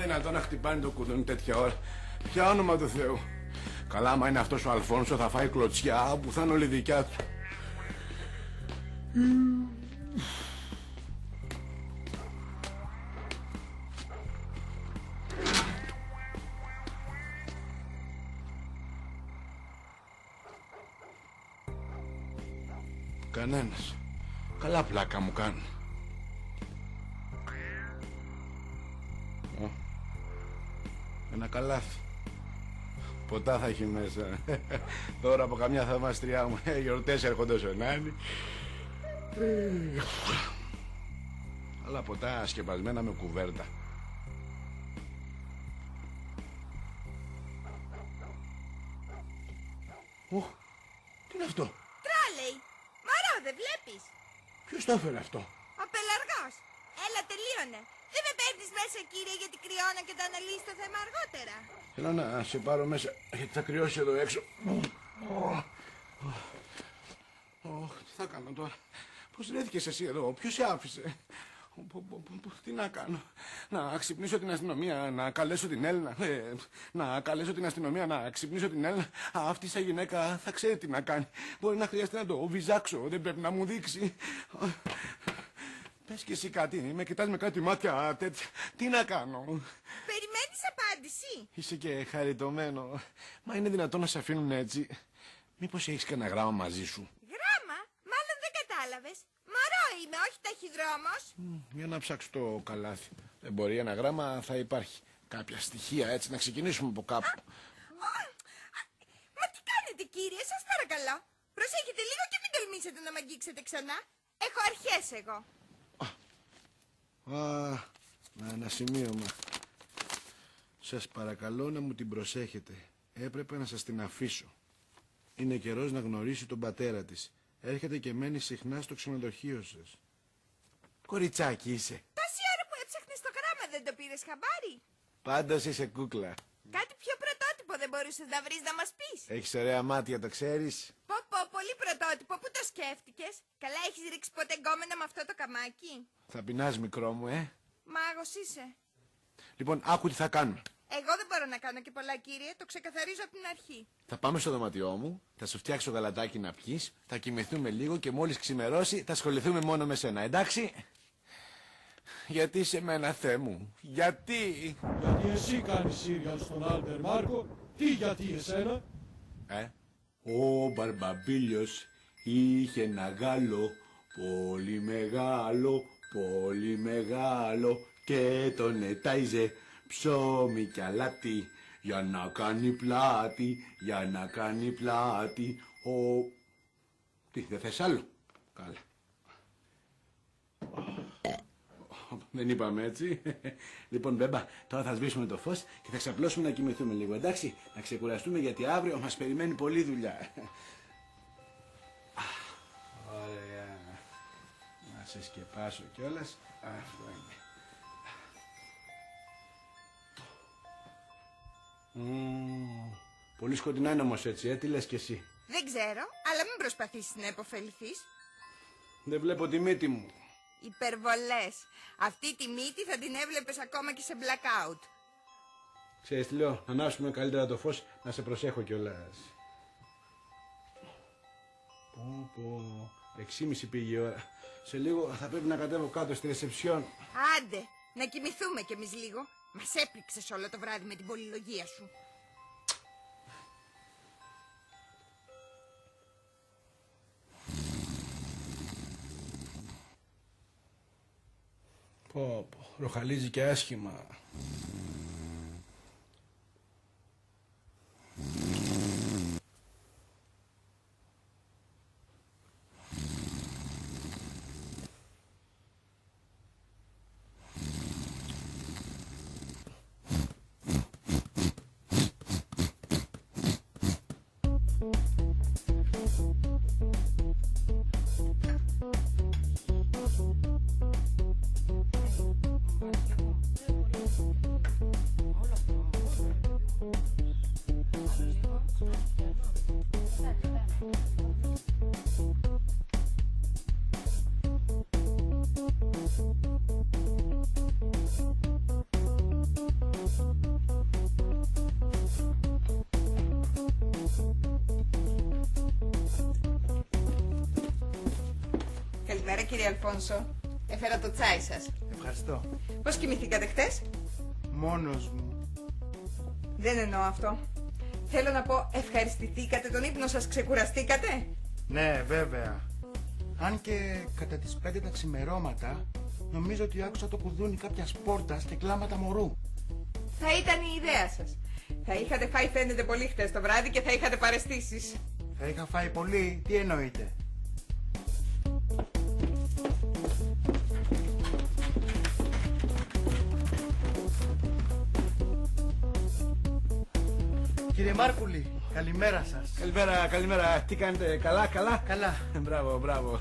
δυνατόν να χτυπάνε το κουδούνι τέτοια ώρα? Ποια όνομα του Θεού? Καλά, άμα είναι αυτός ο Αλφόνσο θα φάει κλωτσιά που θα είναι όλη δικιά του. Κανένας. Καλά πλάκα μου κάνει. Ένα καλάθι. Ποτά θα έχει μέσα. Τώρα από καμιά θαυμαστριά μου. Γιορτές έρχονται όσο ενάνει. Αλλά ποτά σκεπασμένα με κουβέρτα. Τι είναι αυτό? Τράλεϊ. Μωρό, δεν βλέπεις? Ποιος το έφερε αυτό? Ο πελαργός. Έλα, τελείωνε. Δεν με παίρνεις μέσα, κύριε, γιατί κρυώνω και το αναλύεις το θέμα αργότερα. Θέλω να σε πάρω μέσα, γιατί θα κρυώσει εδώ έξω. Τι θα κάνω τώρα? Πώς βρέθηκες εσύ εδώ? Ποιος σε άφησε? Τι να κάνω? Να ξυπνήσω την αστυνομία, να καλέσω την Έλληνα? Να καλέσω την αστυνομία, να ξυπνήσω την Έλληνα? Αυτή σαν γυναίκα θα ξέρει τι να κάνει. Μπορεί να χρειαστεί να το βυζάξω, δεν πρέπει να μου δείξει. Πες και εσύ κάτι, με κοιτάς με κάτι μάτια τέτοια. Τι να κάνω? Περιμένεις απάντηση? Είσαι και χαριτωμένο. Μα είναι δυνατόν να σε αφήνουν έτσι? Μήπως έχεις κανένα γράμμα μαζί σου? Γράμμα? Μάλλον δεν κατάλαβες. Μωρό είμαι, όχι ταχυδρόμος. Για να ψάξω το καλάθι. Δεν μπορεί, ένα γράμμα θα υπάρχει. Κάποια στοιχεία έτσι, να ξεκινήσουμε από κάπου. Μα τι κάνετε, κύριε, σας παρακαλώ. Προσέχετε λίγο και μην τολμήσετε να μ' αγγίξετε ξανά. Έχω αρχές εγώ. Ένα σημείωμα. Σας παρακαλώ να μου την προσέχετε. Έπρεπε να σας την αφήσω. Είναι καιρός να γνωρίσει τον πατέρα της. Έρχεται και μένει συχνά στο ξενοδοχείο σας. Κοριτσάκι είσαι. Τόση ώρα που έψαχνες το γράμμα δεν το πήρες χαμπάρι? Πάντως είσαι κούκλα. Κάτι πιο πρωτότυπο δεν μπορούσες να βρεις να μας πεις? Έχεις ωραία μάτια, το ξέρεις? Πω, πολύ πρωτότυπο. Πού το σκέφτηκες? Καλά, έχεις ρίξει ποτέ γκόμενα με αυτό το καμάκι? Θα πεινάς, μικρό μου, Μάγος είσαι. Λοιπόν, άκου τι θα κάνουμε. Εγώ δεν μπορώ να κάνω και πολλά, κύριε. Το ξεκαθαρίζω από την αρχή. Θα πάμε στο δωματιό μου, θα σου φτιάξω γαλατάκι να πιείς, θα κοιμηθούμε λίγο και μόλις ξημερώσει θα ασχοληθούμε μόνο με σένα, εντάξει? Γιατί σε μένα, Θεέ μου, γιατί? Γιατί εσύ κάνεις σύριαλ στον Άλτερ Μάρκο, τι γιατί εσένα? Ο Μπαρμπαμπίλιος είχε ένα γάλο, πολύ μεγάλο, πολύ μεγάλο, και τον ετάιζε ψώμι κι αλάτι, για να κάνει πλάτη, για να κάνει πλάτη. Τι, δεν θες άλλο? Καλά. Δεν είπαμε έτσι. Λοιπόν, Μπέμπα, τώρα θα σβήσουμε το φως και θα ξαπλώσουμε να κοιμηθούμε λίγο, εντάξει? Να ξεκουραστούμε γιατί αύριο μας περιμένει πολλή δουλειά. Ωραία. Να σε σκεπάσω κιόλας. Αυτό είναι. Πολύ σκοτεινά είναι όμως έτσι, τι λες κι εσύ? Δεν ξέρω, αλλά μην προσπαθήσεις να υποφεληθείς. Δεν βλέπω τη μύτη μου. Υπερβολές. Αυτή τη μύτη θα την έβλεπες ακόμα και σε blackout. Ξέρεις τι λέω, να ανάψουμε καλύτερα το φως, να σε προσέχω κιόλας. 6:30 πήγε η ώρα. Σε λίγο θα πρέπει να κατέβω κάτω στη ρεσεψιόν. Άντε, να κοιμηθούμε κι εμείς λίγο. Μας έπληξες όλο το βράδυ με την πολυλογία σου. Ροχαλίζει και άσχημα. Καλημέρα κύριε Αλφόνσο. Έφερα το τσάι σας. Ευχαριστώ. Πώς κοιμηθήκατε χτες? Μόνος μου. Δεν εννοώ αυτό. Θέλω να πω, ευχαριστηθήκατε τον ύπνο σας, ξεκουραστήκατε? Ναι, βέβαια. Αν και κατά τις 5 τα ξημερώματα νομίζω ότι άκουσα το κουδούνι κάποιας πόρτας και κλάματα μωρού. Θα ήταν η ιδέα σας. Θα είχατε φάει φαίνεται πολύ χτες το βράδυ και θα είχατε παρεστήσεις. Θα είχα φάει πολύ, τι εννοείτε? Κύριε Μάρκουλη, καλημέρα σας. Καλημέρα, καλημέρα. Τι κάνετε, καλά, καλά? Καλά. Μπράβο, μπράβο.